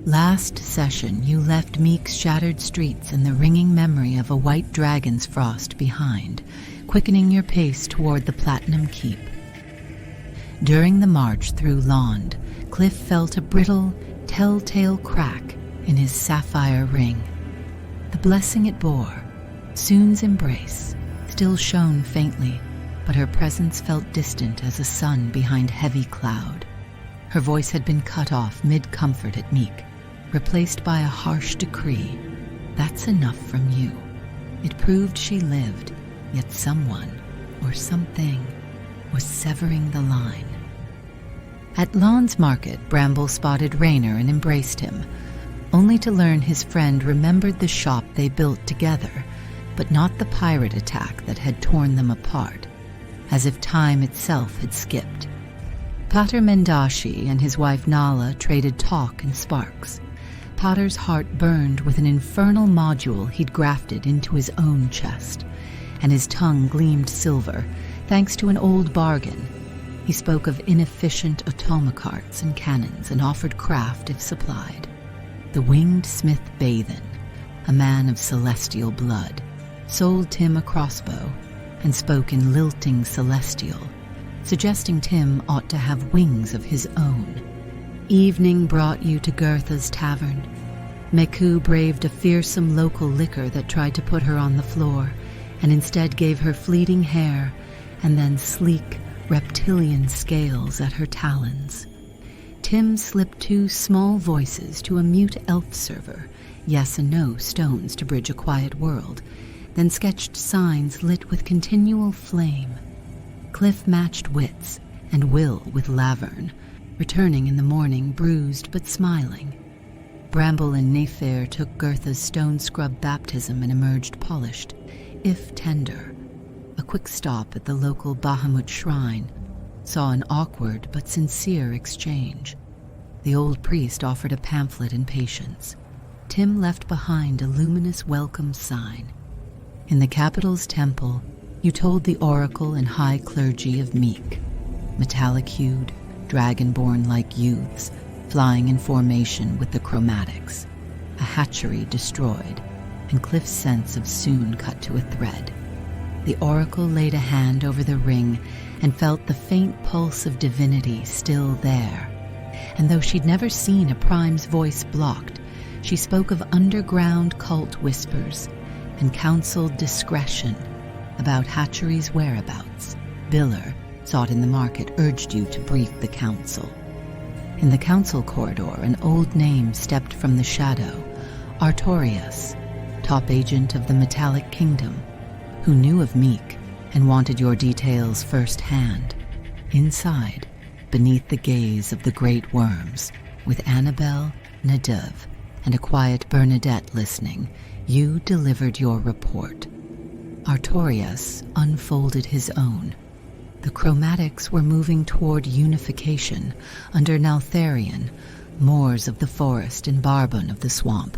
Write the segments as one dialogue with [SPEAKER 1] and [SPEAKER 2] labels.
[SPEAKER 1] Last session, you left Meake's shattered streets and the ringing memory of a white dragon's frost behind, quickening your pace toward the Platinum Keep. During the march through Lond, Cliff felt a brittle, telltale crack in his sapphire ring. The blessing it bore, Sune's embrace, still shone faintly, but her presence felt distant as a sun behind heavy cloud. Her voice had been cut off mid-comfort at Meake, replaced by a harsh decree. That's enough from you. It proved she lived, yet someone, or something, was severing the line. At Lond's market, Bramble spotted Raynor and embraced him, only to learn his friend remembered the shop they built together, but not the pirate attack that had torn them apart, as if time itself had skipped. Pater Mendashi and his wife Nala traded talk and sparks. Pater's heart burned with an infernal module he'd grafted into his own chest, and his tongue gleamed silver, thanks to an old bargain. He spoke of inefficient automacarts and cannons and offered craft if supplied. The winged smith Bathen, a man of celestial blood, sold Tim a crossbow and spoke in lilting celestial, suggesting Tim ought to have wings of his own. Evening brought you to Gertha's tavern. Meku braved a fearsome local liquor that tried to put her on the floor, and instead gave her fleeting hair and then sleek, reptilian scales at her talons. Tim slipped 2 small voices to a mute elf server, yes and no stones to bridge a quiet world, then sketched signs lit with continual flame. Cliff matched wits, and Will with Laverne, returning in the morning bruised but smiling. Bramble and Nefair took Gertha's stone-scrub baptism and emerged polished, if tender. A quick stop at the local Bahamut shrine saw an awkward but sincere exchange. The old priest offered a pamphlet in patience. Tim left behind a luminous welcome sign. In the capital's temple, you told the oracle and high clergy of Meake, metallic-hued, dragonborn-like youths, flying in formation with the chromatics, a hatchery destroyed, and Cliff's sense of Sune cut to a thread. The oracle laid a hand over the ring and felt the faint pulse of divinity still there. And though she'd never seen a prime's voice blocked, she spoke of underground cult whispers and counseled discretion about hatchery's whereabouts. Biller, sought in the market, urged you to brief the council. In the council corridor, an old name stepped from the shadow, Artorias, top agent of the Metallic Kingdom, who knew of Meake and wanted your details firsthand. Inside, beneath the gaze of the great worms, with Annabelle, Nadav, and a quiet Bernadette listening, you delivered your report. Artorias unfolded his own. The chromatics were moving toward unification under Naltharian, Moors of the forest and Barbon of the swamp,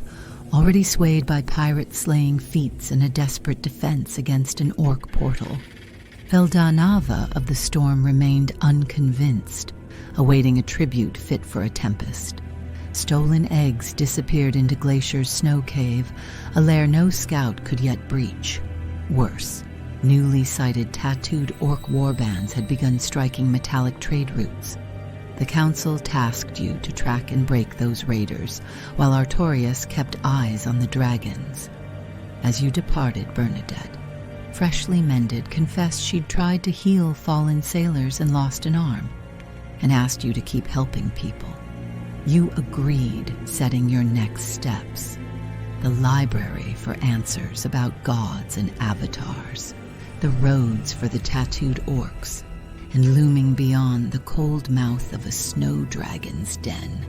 [SPEAKER 1] already swayed by pirate-slaying feats and a desperate defense against an orc portal. Veldanava of the storm remained unconvinced, awaiting a tribute fit for a tempest. Stolen eggs disappeared into Glacier's snow cave, a lair no scout could yet breach. Worse, newly sighted tattooed orc warbands had begun striking metallic trade routes. The council tasked you to track and break those raiders, while Artorias kept eyes on the dragons. As you departed, Bernadette, freshly mended, confessed she'd tried to heal fallen sailors and lost an arm, and asked you to keep helping people. You agreed, setting your next steps. The library for answers about gods and avatars, the roads for the tattooed orcs, and looming beyond the cold mouth of a snow dragon's den,